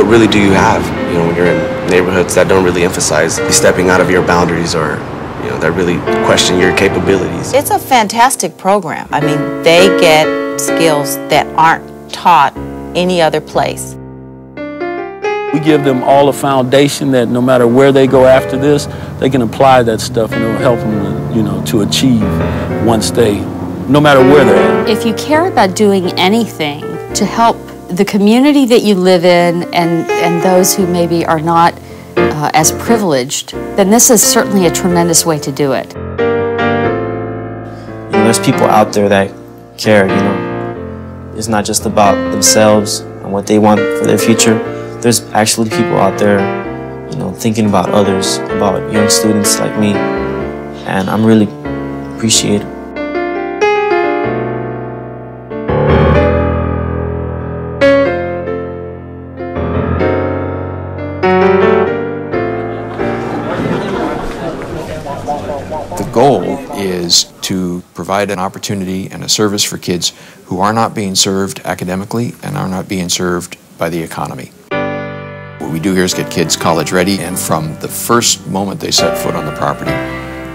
really do you have, when you're in neighborhoods that don't really emphasize stepping out of your boundaries or, that really question your capabilities. It's a fantastic program. I mean, they get skills that aren't taught any other place. We give them all a foundation that no matter where they go after this, they can apply that stuff and it will help them, to achieve once they, no matter where they're at. If you care about doing anything to help the community that you live in and those who maybe are not as privileged, then this is certainly a tremendous way to do it. There's people out there that care, It's not just about themselves and what they want for their future. There's actually people out there, thinking about others, about young students like me, and I'm really appreciative. The goal is to provide an opportunity and a service for kids who are not being served academically and are not being served by the economy. What we do here is get kids college ready, and from the first moment they set foot on the property,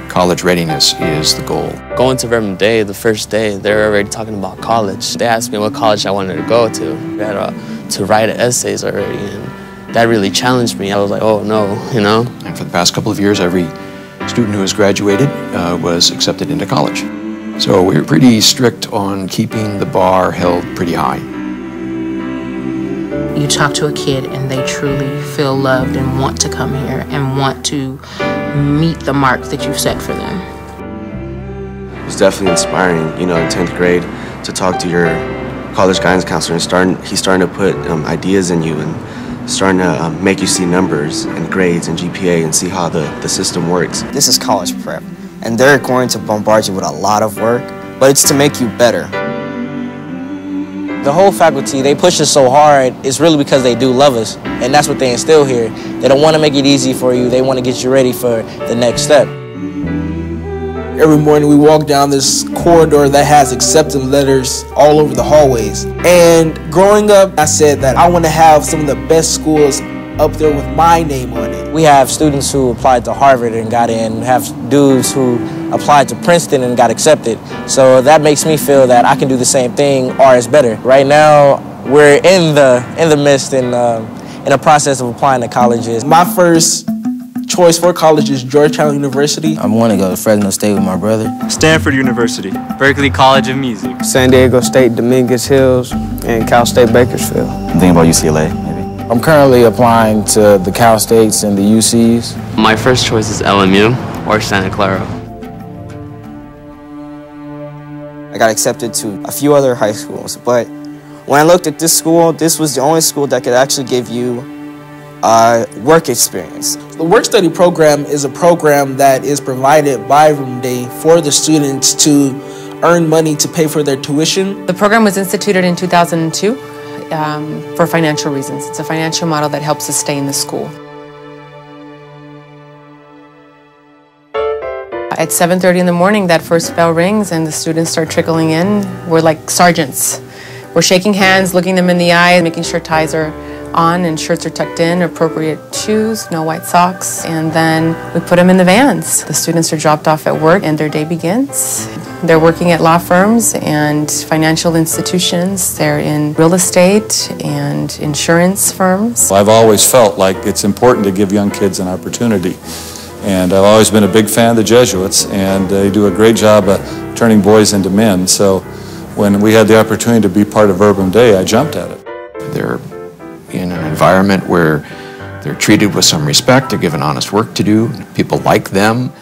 college readiness is the goal. Going to Verbum Dei, the first day, they were already talking about college. They asked me what college I wanted to go to. I had to write essays already, and that really challenged me. I was like, oh no, And for the past couple of years, every student who has graduated was accepted into college. So we were pretty strict on keeping the bar held pretty high. You talk to a kid and they truly feel loved and want to come here and want to meet the mark that you've set for them. It was definitely inspiring, in 10th grade to talk to your college guidance counselor and he's starting to put ideas in you and starting to make you see numbers and grades and GPA and see how the system works. This is college prep, and they're going to bombard you with a lot of work, but it's to make you better. The whole faculty, they push us so hard, it's really because they do love us, and that's what they instill here. They don't want to make it easy for you, they want to get you ready for the next step. Every morning we walk down this corridor that has acceptance letters all over the hallways. And growing up, I said that I want to have some of the best schools up there with my name on it. We have students who applied to Harvard and got in. We have dudes who applied to Princeton and got accepted. So that makes me feel that I can do the same thing or it's better. Right now, we're in the midst in a process of applying to colleges. My first choice for college is Georgetown University. I want to go to Fresno State with my brother. Stanford University, Berkeley College of Music, San Diego State Dominguez Hills, and Cal State Bakersfield. I'm thinking about UCLA, maybe. I'm currently applying to the Cal States and the UCs. My first choice is LMU or Santa Clara. I got accepted to a few other high schools, but when I looked at this school, this was the only school that could actually give you work experience. The work study program is a program that is provided by Verbum Dei for the students to earn money to pay for their tuition. The program was instituted in 2002 for financial reasons. It's a financial model that helps us stay in the school. At 7:30 in the morning, that first bell rings and the students start trickling in. We're like sergeants. We're shaking hands, looking them in the eye, making sure ties are on and shirts are tucked in, appropriate shoes, no white socks, and then we put them in the vans. The students are dropped off at work and their day begins. They're working at law firms and financial institutions. They're in real estate and insurance firms. I've always felt like it's important to give young kids an opportunity. And I've always been a big fan of the Jesuits, and they do a great job of turning boys into men. So when we had the opportunity to be part of Verbum Dei, I jumped at it. They're in an environment where they're treated with some respect, they're given honest work to do, people like them,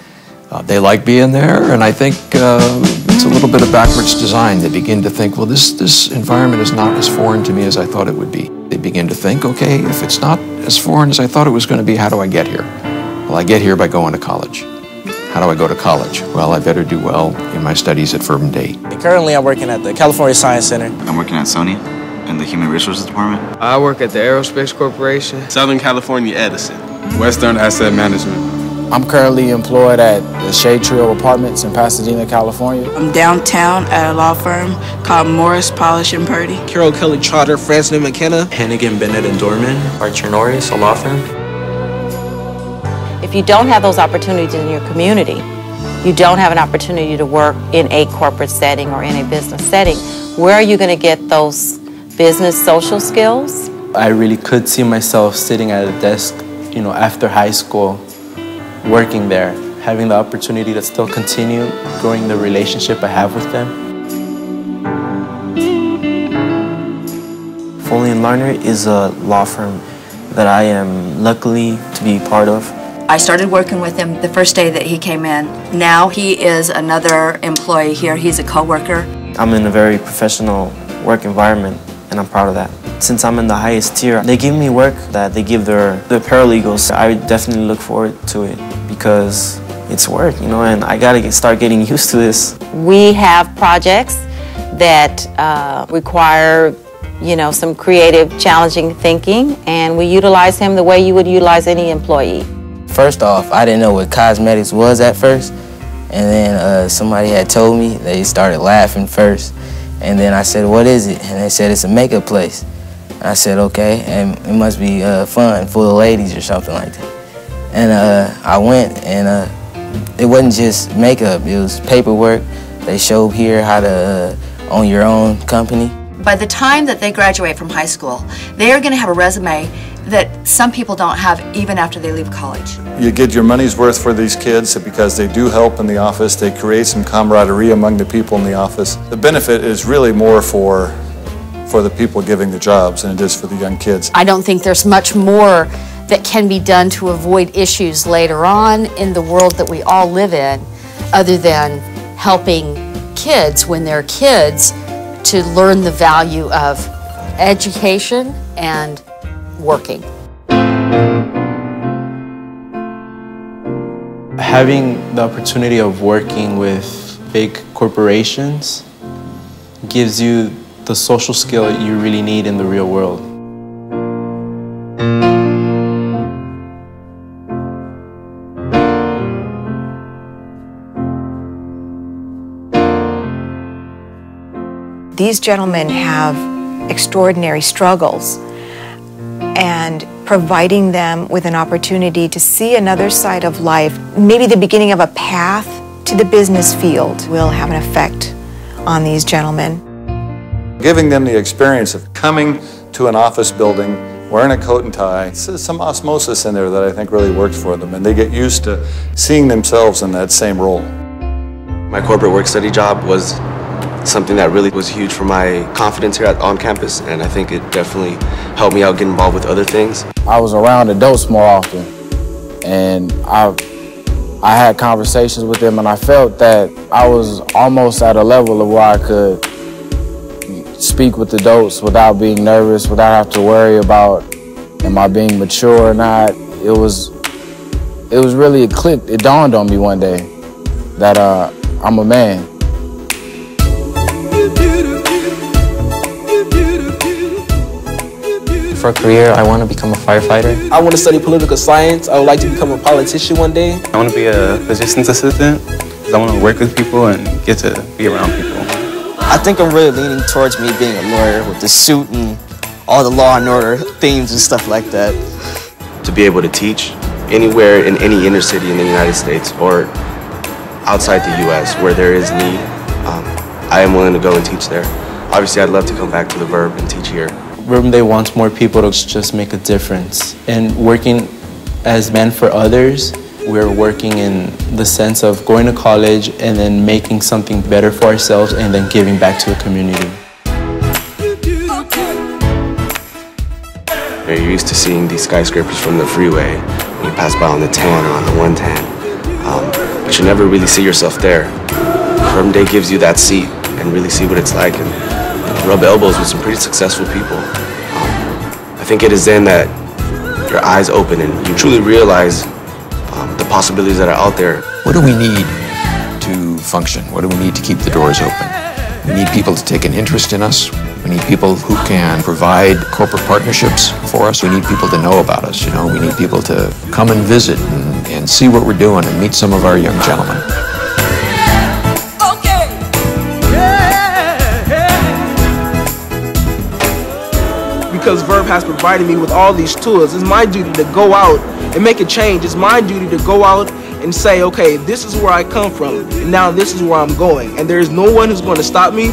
they like being there, and I think it's a little bit of backwards design. They begin to think, well, this environment is not as foreign to me as I thought it would be. They begin to think, okay, if it's not as foreign as I thought it was going to be, how do I get here? Well, I get here by going to college. How do I go to college? Well, I better do well in my studies at Verbum Dei. Currently, I'm working at the California Science Center. I'm working at Sony in the Human Resources Department. I work at the Aerospace Corporation. Southern California Edison. Western Asset Management. I'm currently employed at the Shade Trio Apartments in Pasadena, California. I'm downtown at a law firm called Morris, Polish & Purdy. Carol Kelly Trotter, Francis McKenna. Hannigan, Bennett & Dorman, Archer Norris, a law firm. If you don't have those opportunities in your community, you don't have an opportunity to work in a corporate setting or in a business setting, where are you going to get those business social skills? I really could see myself sitting at a desk, after high school, working there, having the opportunity to still continue growing the relationship I have with them. Foley & Larner is a law firm that I am lucky to be part of. I started working with him the first day that he came in. Now he is another employee here. He's a co-worker. I'm in a very professional work environment, and I'm proud of that. Since I'm in the highest tier, they give me work that they give their paralegals. I definitely look forward to it because it's work, and I gotta start getting used to this. We have projects that require, some creative, challenging thinking, and we utilize him the way you would utilize any employee. First off, I didn't know what cosmetics was at first, and then somebody had told me. They started laughing first, and then I said, "What is it?" And they said, "It's a makeup place." I said, "Okay," and it must be fun, full of ladies or something like that. And I went, and it wasn't just makeup, it was paperwork. They showed here how to own your own company. By the time that they graduate from high school, they are going to have a resume that some people don't have even after they leave college. You get your money's worth for these kids because they do help in the office. They create some camaraderie among the people in the office. The benefit is really more for the people giving the jobs than it is for the young kids. I don't think there's much more that can be done to avoid issues later on in the world that we all live in, other than helping kids when they're kids to learn the value of education and working. Having the opportunity of working with big corporations gives you the social skill that you really need in the real world. These gentlemen have extraordinary struggles, and providing them with an opportunity to see another side of life, maybe the beginning of a path to the business field, will have an effect on these gentlemen. Giving them the experience of coming to an office building, wearing a coat and tie, there's some osmosis in there that I think really works for them, and they get used to seeing themselves in that same role. My corporate work-study job was something that really was huge for my confidence here on campus, and I think it definitely helped me out get involved with other things. I was around adults more often, and I had conversations with them, and I felt that I was almost at a level of where I could speak with adults without being nervous, without having to worry about am I being mature or not. It was really, it clicked. It dawned on me one day that I'm a man. For a career, I want to become a firefighter. I want to study political science. I would like to become a politician one day. I want to be a physician's assistant because I want to work with people and get to be around people. I think I'm really leaning towards me being a lawyer with the suit and all the law and order themes and stuff like that. To be able to teach anywhere in any inner city in the United States or outside the U.S. where there is need, I am willing to go and teach there. Obviously, I'd love to come back to the Verb and teach here. Verbum Dei wants more people to just make a difference. And working as men for others, we're working in the sense of going to college and then making something better for ourselves and then giving back to the community. You're used to seeing these skyscrapers from the freeway when you pass by on the 10 or on the 110, but you never really see yourself there. Verbum Dei gives you that seat and really see what it's like and rub elbows with some pretty successful people. I think it is then that your eyes open and you truly realize the possibilities that are out there. What do we need to function? What do we need to keep the doors open? We need people to take an interest in us. We need people who can provide corporate partnerships for us. We need people to know about us. We need people to come and visit and and see what we're doing and meet some of our young gentlemen. Because Verb has provided me with all these tools, it's my duty to go out and make a change. It's my duty to go out and say, okay, this is where I come from, and now this is where I'm going. And there's no one who's going to stop me.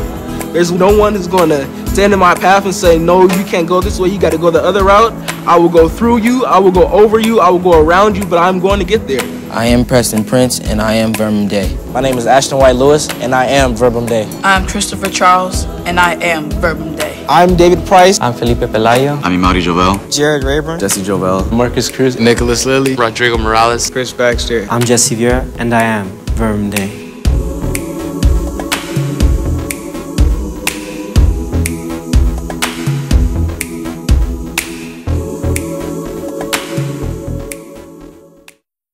There's no one who's going to stand in my path and say, no, you can't go this way, you got to go the other route. I will go through you, I will go over you, I will go around you, but I'm going to get there. I am Preston Prince, and I am Verbum Dei. My name is Ashton White Lewis, and I am Verbum Dei. I'm Christopher Charles, and I am Verbum Dei. I'm David Price. I'm Felipe Pelayo. I'm Imari Jovel. Jared Rayburn. Jesse Jovel. Marcus Cruz. Nicholas Lilly. Rodrigo Morales. Chris Baxter. I'm Jesse Vieira, and I am Verbum Dei.